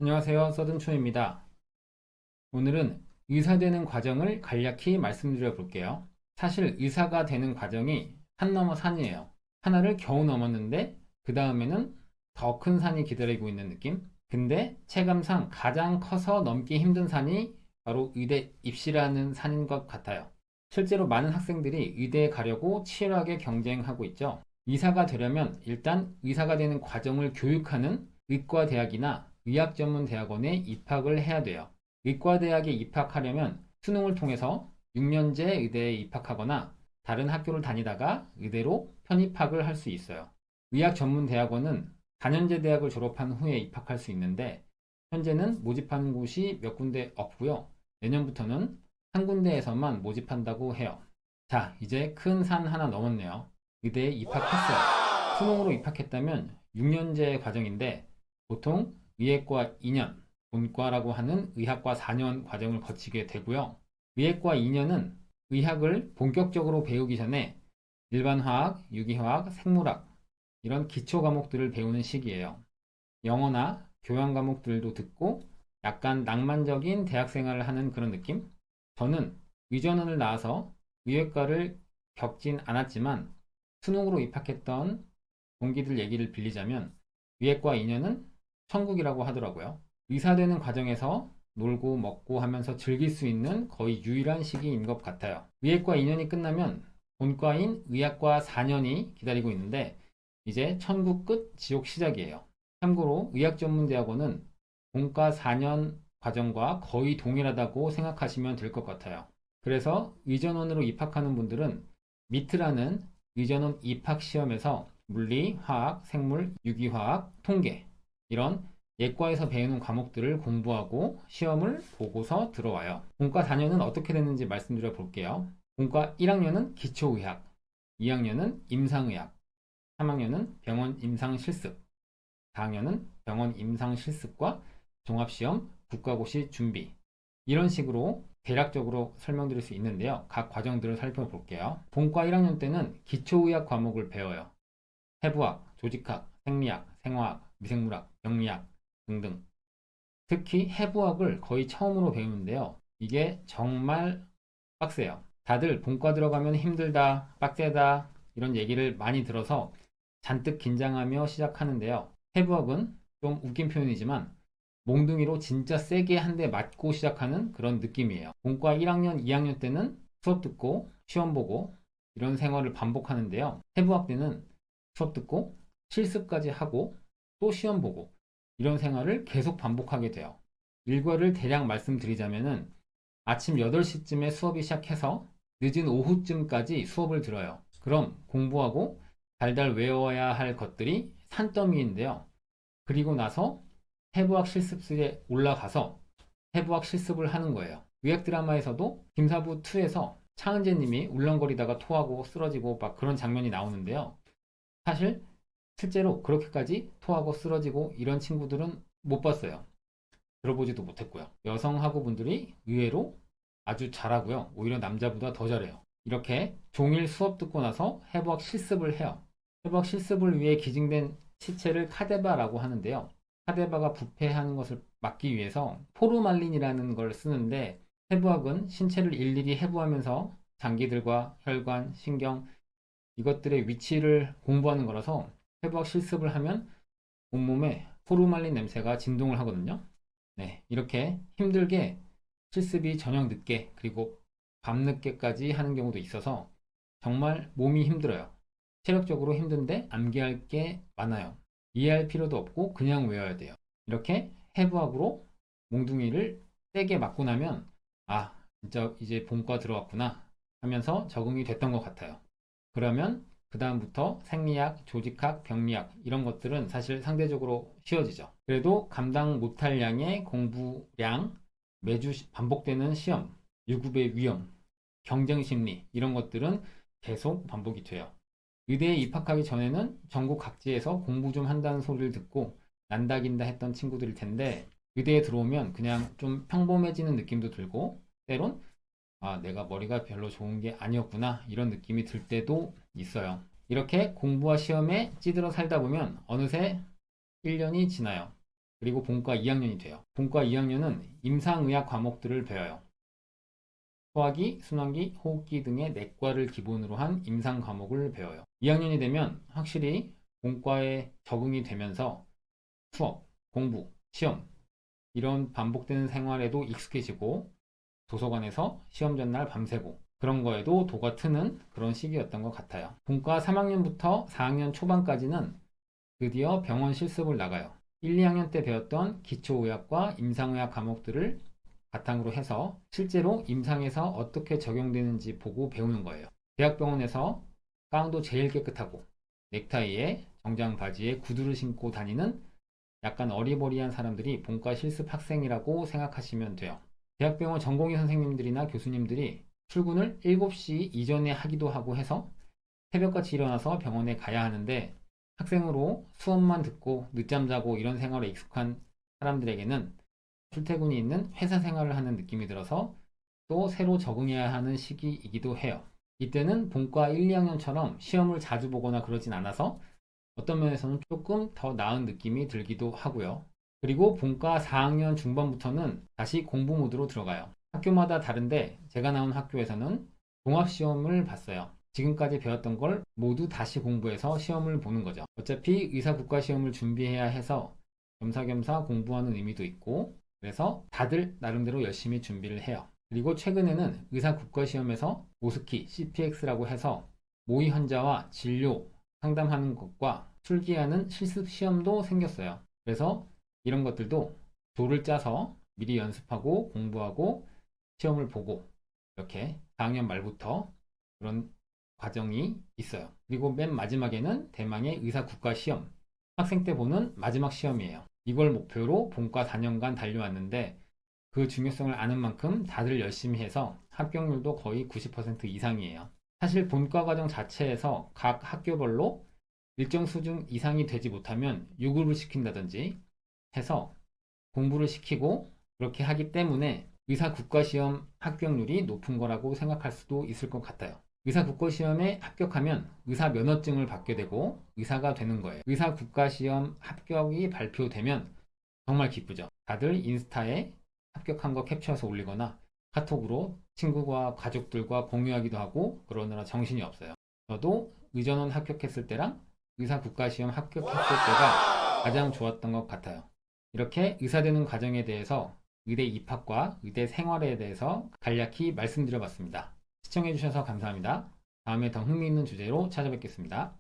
안녕하세요. 서든초입니다. 오늘은 의사 되는 과정을 간략히 말씀드려 볼게요. 사실 의사가 되는 과정이 산 넘어 산이에요. 하나를 겨우 넘었는데 그 다음에는 더 큰 산이 기다리고 있는 느낌? 근데 체감상 가장 커서 넘기 힘든 산이 바로 의대 입시라는 산인 것 같아요. 실제로 많은 학생들이 의대에 가려고 치열하게 경쟁하고 있죠. 의사가 되려면 일단 의사가 되는 과정을 교육하는 의과대학이나 의학전문대학원에 입학을 해야 돼요. 의과대학에 입학하려면 수능을 통해서 6년제 의대에 입학하거나 다른 학교를 다니다가 의대로 편입학을 할 수 있어요. 의학전문대학원은 4년제 대학을 졸업한 후에 입학할 수 있는데 현재는 모집하는 곳이 몇 군데 없고요. 내년부터는 한 군데에서만 모집한다고 해요. 자, 이제 큰 산 하나 넘었네요. 의대에 입학했어요. 수능으로 입학했다면 6년제 과정인데 보통 의예과 2년, 본과라고 하는 의학과 4년 과정을 거치게 되고요. 의예과 2년은 의학을 본격적으로 배우기 전에 일반 화학, 유기화학, 생물학 이런 기초 과목들을 배우는 시기예요. 영어나 교양 과목들도 듣고 약간 낭만적인 대학 생활을 하는 그런 느낌? 저는 의전원을 나와서 의예과를 겪진 않았지만 수능으로 입학했던 동기들 얘기를 빌리자면 의예과 2년은 천국이라고 하더라고요. 의사 되는 과정에서 놀고 먹고 하면서 즐길 수 있는 거의 유일한 시기인 것 같아요. 의예과 2년이 끝나면 본과인 의학과 4년이 기다리고 있는데 이제 천국 끝 지옥 시작이에요. 참고로 의학전문대학원은 본과 4년 과정과 거의 동일하다고 생각하시면 될 것 같아요. 그래서 의전원으로 입학하는 분들은 미트라는 의전원 입학 시험에서 물리, 화학, 생물, 유기화학, 통계 이런 예과에서 배우는 과목들을 공부하고 시험을 보고서 들어와요. 본과 4년은 어떻게 됐는지 말씀드려 볼게요. 본과 1학년은 기초의학, 2학년은 임상의학, 3학년은 병원 임상실습, 4학년은 병원 임상실습과 종합시험, 국가고시 준비 이런 식으로 대략적으로 설명드릴 수 있는데요. 각 과정들을 살펴볼게요. 본과 1학년 때는 기초의학 과목을 배워요. 해부학, 조직학, 생리학, 생화학, 미생물학, 병리학 등등. 특히 해부학을 거의 처음으로 배우는데요. 이게 정말 빡세요. 다들 본과 들어가면 힘들다, 빡세다 이런 얘기를 많이 들어서 잔뜩 긴장하며 시작하는데요. 해부학은 좀 웃긴 표현이지만 몽둥이로 진짜 세게 한 대 맞고 시작하는 그런 느낌이에요. 본과 1학년, 2학년 때는 수업 듣고 시험 보고 이런 생활을 반복하는데요. 해부학 때는 수업 듣고 실습까지 하고 또 시험 보고 이런 생활을 계속 반복하게 돼요. 일과를 대략 말씀드리자면은 아침 8시쯤에 수업이 시작해서 늦은 오후쯤까지 수업을 들어요. 그럼 공부하고 달달 외워야 할 것들이 산더미인데요. 그리고 나서 해부학 실습실에 올라가서 해부학 실습을 하는 거예요. 의학 드라마에서도 김사부 2에서 차은재 님이 울렁거리다가 토하고 쓰러지고 막 그런 장면이 나오는데요. 사실 실제로 그렇게까지 토하고 쓰러지고 이런 친구들은 못 봤어요. 들어보지도 못했고요. 여성 학우분들이 의외로 아주 잘하고요. 오히려 남자보다 더 잘해요. 이렇게 종일 수업 듣고 나서 해부학 실습을 해요. 해부학 실습을 위해 기증된 시체를 카데바라고 하는데요. 카데바가 부패하는 것을 막기 위해서 포르말린이라는 걸 쓰는데 해부학은 신체를 일일이 해부하면서 장기들과 혈관, 신경 이것들의 위치를 공부하는 거라서 해부학 실습을 하면 온몸에 포르말린 냄새가 진동을 하거든요. 네, 이렇게 힘들게 실습이 저녁 늦게 그리고 밤늦게까지 하는 경우도 있어서 정말 몸이 힘들어요. 체력적으로 힘든데 암기할 게 많아요. 이해할 필요도 없고 그냥 외워야 돼요. 이렇게 해부학으로 몽둥이를 세게 맞고 나면 아, 진짜 이제 본과 들어왔구나 하면서 적응이 됐던 것 같아요. 그러면 그 다음부터 생리학, 조직학, 병리학 이런 것들은 사실 상대적으로 쉬워지죠. 그래도 감당 못할 양의 공부량, 매주 반복되는 시험, 유급의 위험, 경쟁 심리 이런 것들은 계속 반복이 돼요. 의대에 입학하기 전에는 전국 각지에서 공부 좀 한다는 소리를 듣고 난다긴다 했던 친구들일 텐데 의대에 들어오면 그냥 좀 평범해지는 느낌도 들고 때론 아, 내가 머리가 별로 좋은 게 아니었구나 이런 느낌이 들 때도 있어요. 이렇게 공부와 시험에 찌들어 살다 보면 어느새 1년이 지나요. 그리고 본과 2학년이 돼요. 본과 2학년은 임상의학 과목들을 배워요. 소화기, 순환기, 호흡기 등의 내과를 기본으로 한 임상 과목을 배워요. 2학년이 되면 확실히 본과에 적응이 되면서 수업, 공부, 시험 이런 반복되는 생활에도 익숙해지고 도서관에서 시험 전날 밤새고 그런 거에도 도가 트는 그런 시기였던 것 같아요. 본과 3학년부터 4학년 초반까지는 드디어 병원 실습을 나가요. 1, 2학년 때 배웠던 기초의학과 임상의학 과목들을 바탕으로 해서 실제로 임상에서 어떻게 적용되는지 보고 배우는 거예요. 대학병원에서 깡도 제일 깨끗하고 넥타이에 정장 바지에 구두를 신고 다니는 약간 어리버리한 사람들이 본과 실습 학생이라고 생각하시면 돼요. 대학병원 전공의 선생님들이나 교수님들이 출근을 7시 이전에 하기도 하고 해서 새벽같이 일어나서 병원에 가야 하는데 학생으로 수업만 듣고 늦잠 자고 이런 생활에 익숙한 사람들에게는 출퇴근이 있는 회사 생활을 하는 느낌이 들어서 또 새로 적응해야 하는 시기이기도 해요. 이때는 본과 1, 2학년처럼 시험을 자주 보거나 그러진 않아서 어떤 면에서는 조금 더 나은 느낌이 들기도 하고요. 그리고 본과 4학년 중반부터는 다시 공부 모드로 들어가요. 학교마다 다른데 제가 나온 학교에서는 종합시험을 봤어요. 지금까지 배웠던 걸 모두 다시 공부해서 시험을 보는 거죠. 어차피 의사 국가시험을 준비해야 해서 겸사겸사 공부하는 의미도 있고 그래서 다들 나름대로 열심히 준비를 해요. 그리고 최근에는 의사 국가시험에서 모스키, CPX라고 해서 모의 환자와 진료, 상담하는 것과 술기하는 실습 시험도 생겼어요. 그래서 이런 것들도 조를 짜서 미리 연습하고 공부하고 시험을 보고 이렇게 4학년 말부터 그런 과정이 있어요. 그리고 맨 마지막에는 대망의 의사 국가 시험. 학생 때 보는 마지막 시험이에요. 이걸 목표로 본과 4년간 달려왔는데 그 중요성을 아는 만큼 다들 열심히 해서 합격률도 거의 90% 이상이에요. 사실 본과 과정 자체에서 각 학교별로 일정 수준 이상이 되지 못하면 유급을 시킨다든지 해서 공부를 시키고 그렇게 하기 때문에 의사 국가시험 합격률이 높은 거라고 생각할 수도 있을 것 같아요. 의사 국가시험에 합격하면 의사 면허증을 받게 되고 의사가 되는 거예요. 의사 국가시험 합격이 발표되면 정말 기쁘죠. 다들 인스타에 합격한 거 캡처해서 올리거나 카톡으로 친구와 가족들과 공유하기도 하고 그러느라 정신이 없어요. 저도 의전원 합격했을 때랑 의사 국가시험 합격했을 때가 가장 좋았던 것 같아요. 이렇게 의사 되는 과정에 대해서 의대 입학과 의대 생활에 대해서 간략히 말씀드려봤습니다. 시청해주셔서 감사합니다. 다음에 더 흥미있는 주제로 찾아뵙겠습니다.